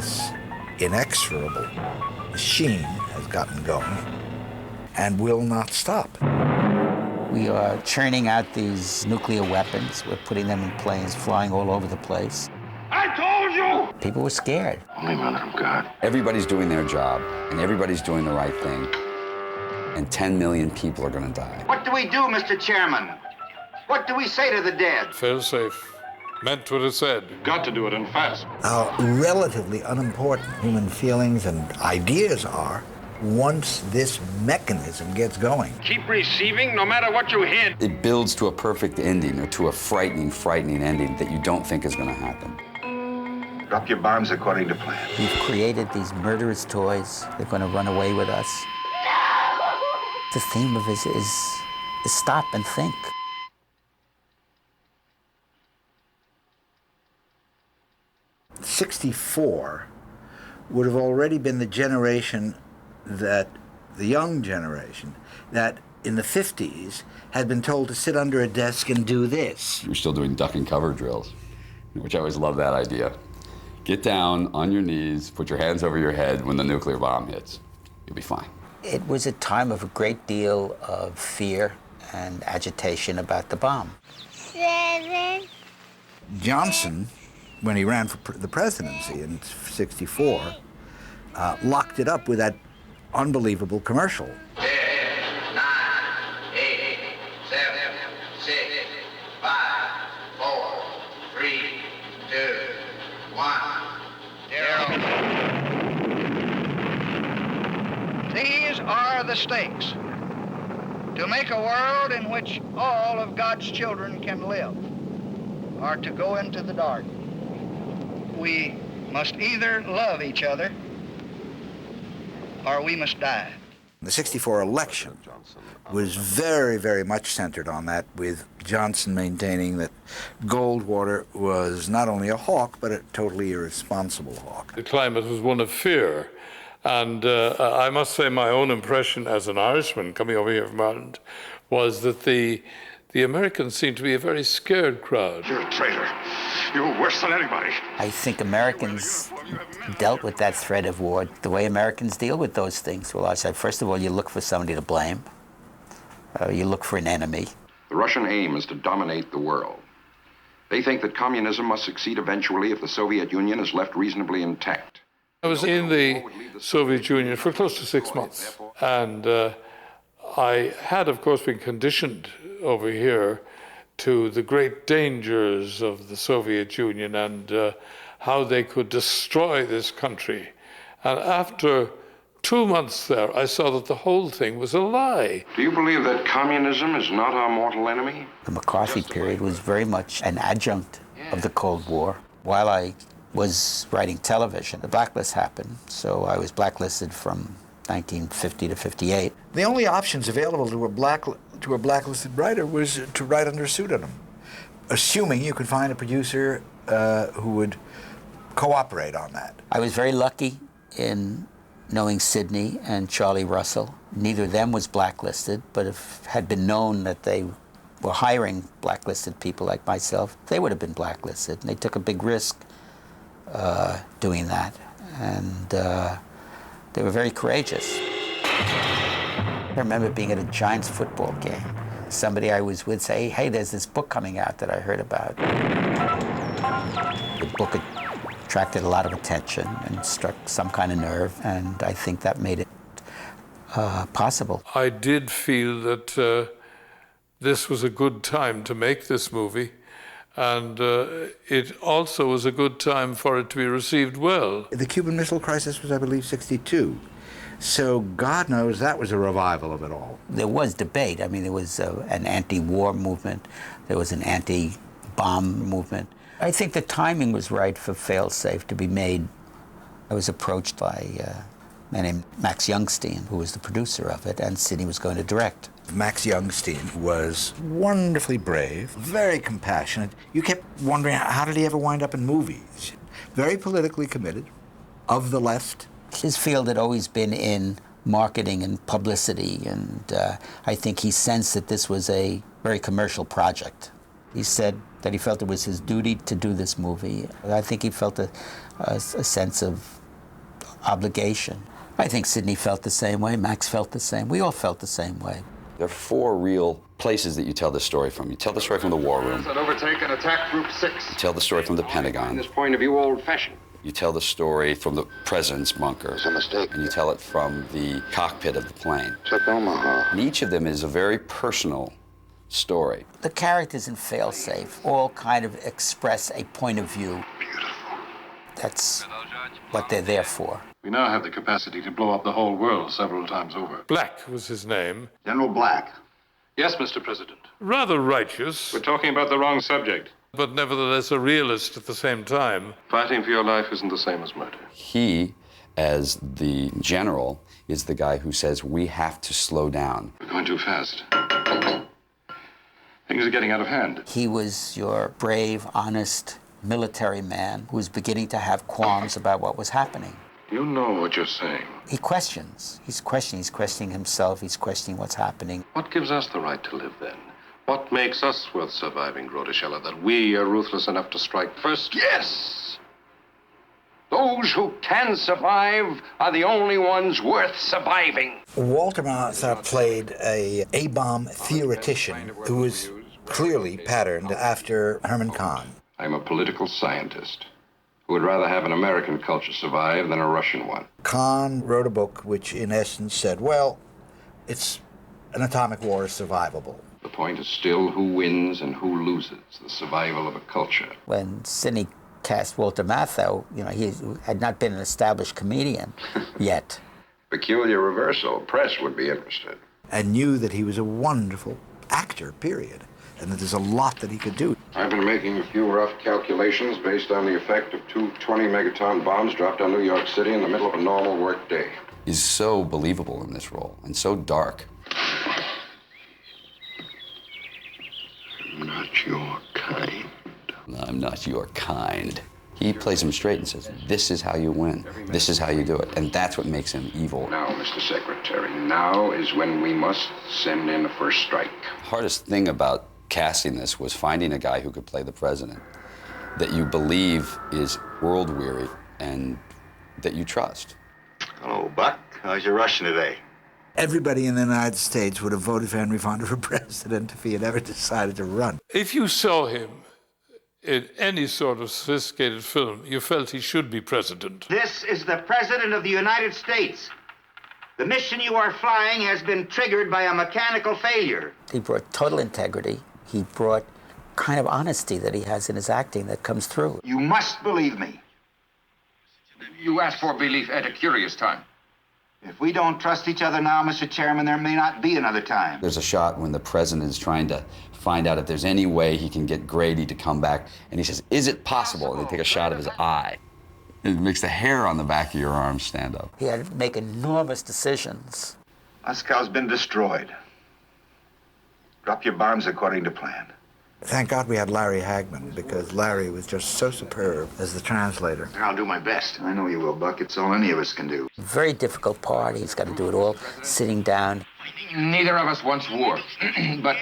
this inexorable machine has gotten going and will not stop. We are churning out these nuclear weapons. We're putting them in planes, flying all over the place. I told you! People were scared. Only Mother of God. Everybody's doing their job, and everybody's doing the right thing. And 10 million people are going to die. What do we do, Mr. Chairman? What do we say to the dead? Fail-safe. Meant what it said. Got to do it and fast. How relatively unimportant human feelings and ideas are once this mechanism gets going. Keep receiving no matter what you hit. It builds to a perfect ending or to a frightening ending that you don't think is going to happen. Drop your bombs according to plan. We've created these murderous toys. They're going to run away with us. The theme of it is stop and think. '64 would have already been the generation that, the young generation, that in the 50s had been told to sit under a desk and do this. You're still doing duck and cover drills, which I always love that idea. Get down on your knees, put your hands over your head when the nuclear bomb hits. You'll be fine. It was a time of a great deal of fear and agitation about the bomb. 7. Johnson, when he ran for the presidency in '64, locked it up with that unbelievable commercial. 10, 9, 8, 7, 6, 5, 4, 3, 2, 1, 0. These are the stakes. To make a world in which all of God's children can live, or to go into the dark. We must either love each other or we must die. The '64 election was very, very much centered on that, with Johnson maintaining that Goldwater was not only a hawk, but a totally irresponsible hawk. The climate was one of fear. And I must say my own impression as an Irishman coming over here from Ireland was that the Americans seemed to be a very scared crowd. You're a traitor. You're worse than anybody. I think Americans dealt with that threat of war the way Americans deal with those things. Well, I said, first of all, you look for somebody to blame. You look for an enemy. The Russian aim is to dominate the world. They think that communism must succeed eventually if the Soviet Union is left reasonably intact. I was in the Soviet Union for close to 6 months, and I had, of course, been conditioned over here to the great dangers of the Soviet Union and how they could destroy this country. And after 2 months there, I saw that the whole thing was a lie. Do you believe that communism is not our mortal enemy? The McCarthy period was very much an adjunct of the Cold War. While I was writing television, the blacklist happened, so I was blacklisted from 1950 to '58. The only options available to a blacklisted writer was to write under a pseudonym, assuming you could find a producer who would cooperate on that. I was very lucky in knowing Sidney and Charlie Russell. Neither of them was blacklisted, but if it had been known that they were hiring blacklisted people like myself, they would have been blacklisted. And they took a big risk doing that. And they were very courageous. I remember being at a Giants football game. Somebody I was with say, hey, there's this book coming out that I heard about. The book attracted a lot of attention and struck some kind of nerve, and I think that made it possible. I did feel that this was a good time to make this movie, and it also was a good time for it to be received well. The Cuban Missile Crisis was, I believe, '62. So God knows that was a revival of it all. There was debate. I mean, there was an anti-war movement. There was an anti-bomb movement. I think the timing was right for Fail-Safe to be made. I was approached by a man named Max Youngstein, who was the producer of it, and Sidney was going to direct. Max Youngstein was wonderfully brave, very compassionate. You kept wondering, how did he ever wind up in movies? Very politically committed, of the left. His field had always been in marketing and publicity, and I think he sensed that this was a very commercial project. He said that he felt it was his duty to do this movie. I think he felt a sense of obligation. I think Sidney felt the same way, Max felt the same, we all felt the same way. There are 4 real places that you tell this story from. You tell the story from the War Room. That overtake and attack Group 6. You tell the story from the From Pentagon. this point of view, old-fashioned. You tell the story from the president's bunker. It's a mistake. And you tell it from the cockpit of the plane. Check Omaha. And each of them is a very personal story. The characters in Failsafe all kind of express a point of view. Beautiful. That's what they're there for. We now have the capacity to blow up the whole world several times over. Black was his name. General Black. Yes, Mr. President. Rather righteous, We're talking about the wrong subject. but nevertheless a realist at the same time. Fighting for your life isn't the same as murder. He, as the general, is the guy who says we have to slow down. We're going too fast. Things are getting out of hand. He was your brave, honest military man who was beginning to have qualms about what was happening. You know what you're saying. He questions. He's questioning himself. He's questioning what's happening. What gives us the right to live then? What makes us worth surviving, Groteshella, that we are ruthless enough to strike first? Yes! Those who can survive are the only ones worth surviving. Walter Matthau played a A-bomb theoretician who was clearly patterned after Herman Kahn. I'm a political scientist who would rather have an American culture survive than a Russian one. Kahn wrote a book which in essence said, well, it's an atomic war is survivable. The point is still who wins and who loses, the survival of a culture. When Sidney cast Walter Matthau, he had not been an established comedian yet. Peculiar reversal. Press would be interested. And knew that he was a wonderful actor, period, and that there's a lot that he could do. I've been making a few rough calculations based on the effect of 2 20-megaton bombs dropped on New York City in the middle of a normal work day. He's so believable in this role and so dark. I'm not your kind. I'm not your kind. He plays him straight and says, this is how you win. This is how you do it. And that's what makes him evil. Now, Mr. Secretary, now is when we must send in a first strike. Hardest thing about casting this was finding a guy who could play the president that you believe is world-weary and that you trust. Hello, Buck. How's your Russian today? Everybody in the United States would have voted for Henry Fonda for president if he had ever decided to run. If you saw him in any sort of sophisticated film, you felt he should be president. This is the President of the United States. The mission you are flying has been triggered by a mechanical failure. He brought total integrity. He brought kind of honesty that he has in his acting that comes through. You must believe me. You asked for belief at a curious time. If we don't trust each other now, Mr. Chairman, there may not be another time. There's a shot when the president is trying to find out if there's any way he can get Grady to come back, and he says, is it possible? And they take a shot of his eye. It makes the hair on the back of your arm stand up. He had to make enormous decisions. Moscow's been destroyed. Drop your bombs according to plan. Thank God we had Larry Hagman, because Larry was just so superb as the translator. I'll do my best. I know you will, Buck. It's all any of us can do. Very difficult part. He's got to do it all sitting down. Neither of us wants war, but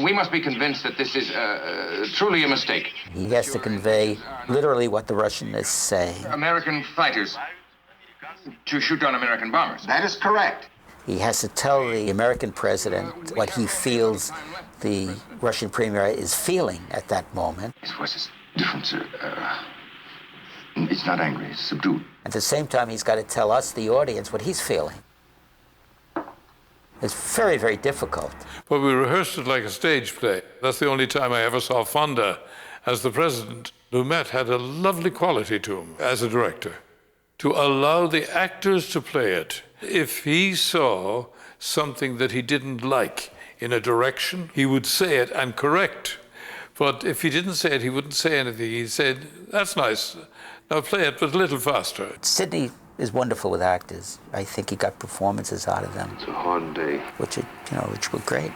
we must be convinced that this is truly a mistake. He has to convey literally what the Russian is saying. American fighters to shoot down American bombers. That is correct. He has to tell the American president what he feels the Russian premier is feeling at that moment. His voice is different, sir. It's not angry, it's subdued. At the same time, he's got to tell us, the audience, what he's feeling. It's very, very difficult. But we rehearsed it like a stage play. That's the only time I ever saw Fonda as the president. Lumet had a lovely quality to him as a director, to allow the actors to play it. If he saw something that he didn't like in a direction, he would say it and correct. But if he didn't say it, he wouldn't say anything. He said, that's nice, now play it, but a little faster. Sidney is wonderful with actors. I think he got performances out of them. It's a hard day. Which were great.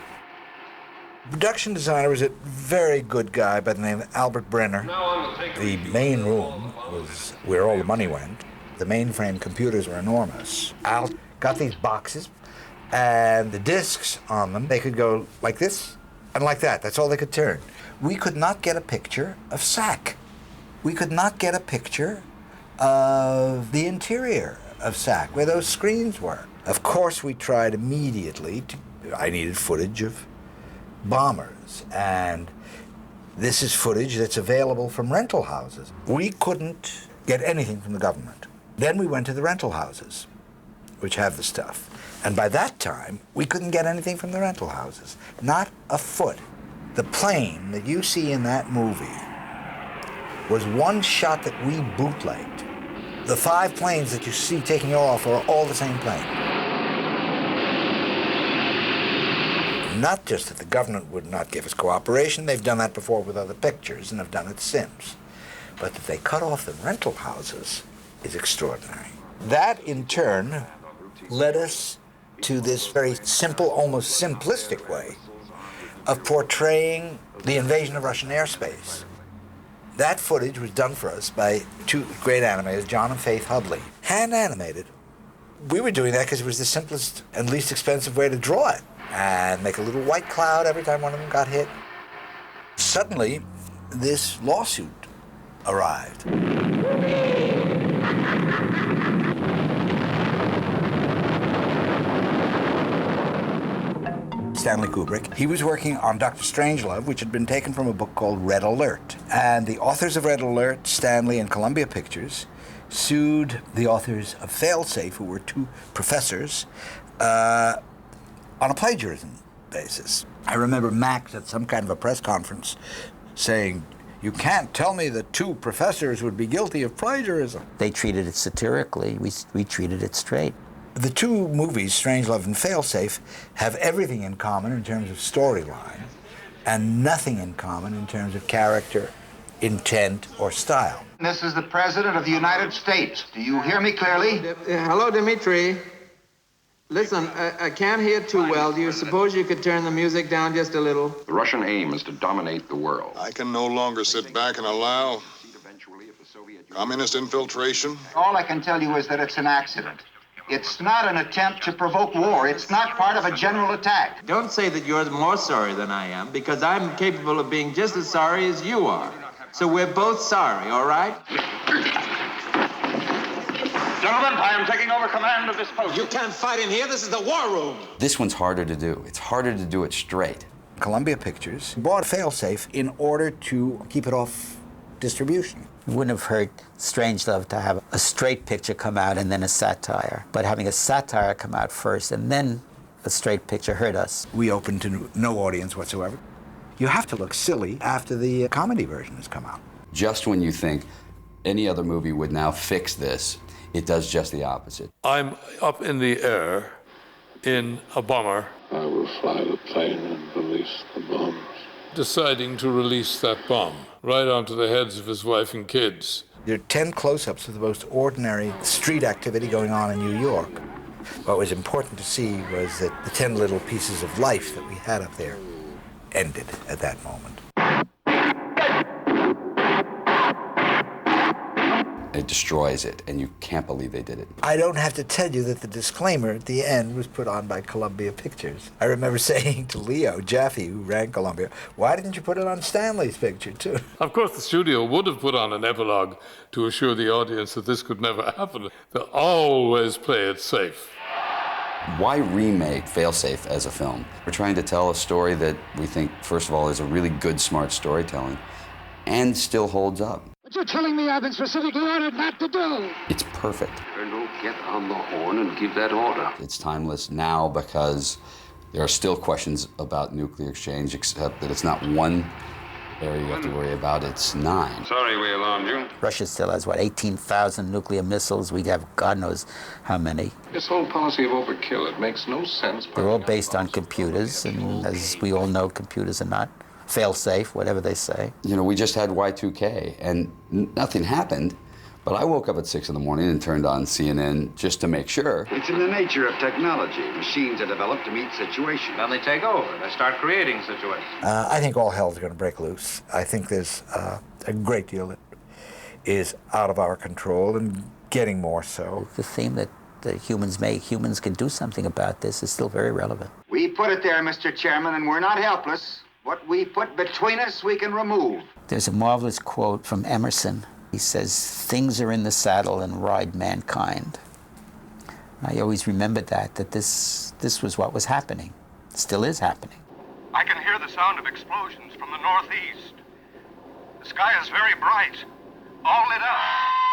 Production designer was a very good guy by the name of Albert Brenner. The main room was where all the money went. The mainframe computers were enormous. Al got these boxes, and the discs on them, they could go like this And like that, that's all they could turn. We could not get a picture of SAC. We could not get a picture of the interior of SAC, where those screens were. Of course, we tried immediately I needed footage of bombers, and this is footage that's available from rental houses. We couldn't get anything from the government. Then we went to the rental houses, which have the stuff. And by that time, we couldn't get anything from the rental houses. Not a foot. The plane that you see in that movie was one shot that we bootlegged. The 5 planes that you see taking off are all the same plane. Not just that the government would not give us cooperation, they've done that before with other pictures and have done it since. But that they cut off the rental houses is extraordinary. That, in turn, led us to this very simple, almost simplistic way of portraying the invasion of Russian airspace. That footage was done for us by 2 great animators, John and Faith Hubley, hand animated. We were doing that because it was the simplest and least expensive way to draw it, and make a little white cloud every time one of them got hit. Suddenly, this lawsuit arrived. Stanley Kubrick. He was working on Dr. Strangelove, which had been taken from a book called Red Alert. And the authors of Red Alert, Stanley and Columbia Pictures, sued the authors of Failsafe, who were 2 professors, on a plagiarism basis. I remember Max at some kind of a press conference saying, "You can't tell me that 2 professors would be guilty of plagiarism." They treated it satirically. We treated it straight. The 2 movies, Strangelove and Failsafe, have everything in common in terms of storyline and nothing in common in terms of character, intent, or style. This is the President of the United States. Do you hear me clearly? Hello, Dimitri. Listen, I can't hear too well. Do you suppose you could turn the music down just a little? The Russian aim is to dominate the world. I can no longer sit back and allow communist infiltration. All I can tell you is that it's an accident. It's not an attempt to provoke war. It's not part of a general attack. Don't say that you're more sorry than I am, because I'm capable of being just as sorry as you are. So we're both sorry, all right? Gentlemen, I am taking over command of this post. You can't fight in here. This is the war room. This one's harder to do. It's harder to do it straight. Columbia Pictures bought Failsafe in order to keep it off distribution. It wouldn't have hurt Strangelove to have a straight picture come out and then a satire. But having a satire come out first and then a straight picture hurt us. We opened to no audience whatsoever. You have to look silly after the comedy version has come out. Just when you think any other movie would now fix this, it does just the opposite. I'm up in the air in a bomber. I will fly the plane and release the bombs. Deciding to release that bomb right onto the heads of his wife and kids. There are 10 close-ups of the most ordinary street activity going on in New York. What was important to see was that the 10 little pieces of life that we had up there ended at that moment. It destroys it, and you can't believe they did it. I don't have to tell you that the disclaimer at the end was put on by Columbia Pictures. I remember saying to Leo Jaffe, who ran Columbia, "Why didn't you put it on Stanley's picture, too?" Of course, the studio would have put on an epilogue to assure the audience that this could never happen. They'll always play it safe. Why remake Failsafe as a film? We're trying to tell a story that we think, first of all, is a really good, smart storytelling and still holds up. What you're telling me I've been specifically ordered not to do. It's perfect. Colonel, get on the horn and give that order. It's timeless now because there are still questions about nuclear exchange, except that it's not one area you have to worry about, it's 9. Sorry we alarmed you. Russia still has, 18,000 nuclear missiles. We have God knows how many. This whole policy of overkill, it makes no sense. They're all based on computers, and as we all know, computers are not fail-safe, whatever they say. You know, we just had Y2K, and nothing happened. But I woke up at 6 in the morning and turned on CNN just to make sure. It's in the nature of technology. Machines are developed to meet situations. Then they take over. They start creating situations. I think all hell's going to break loose. I think there's a great deal that is out of our control and getting more so. The theme that humans make, humans can do something about this, is still very relevant. We put it there, Mr. Chairman, and we're not helpless. What we put between us, we can remove. There's a marvelous quote from Emerson. He says, "Things are in the saddle and ride mankind." I always remembered that this was what was happening, still is happening. I can hear the sound of explosions from the northeast. The sky is very bright, all lit up.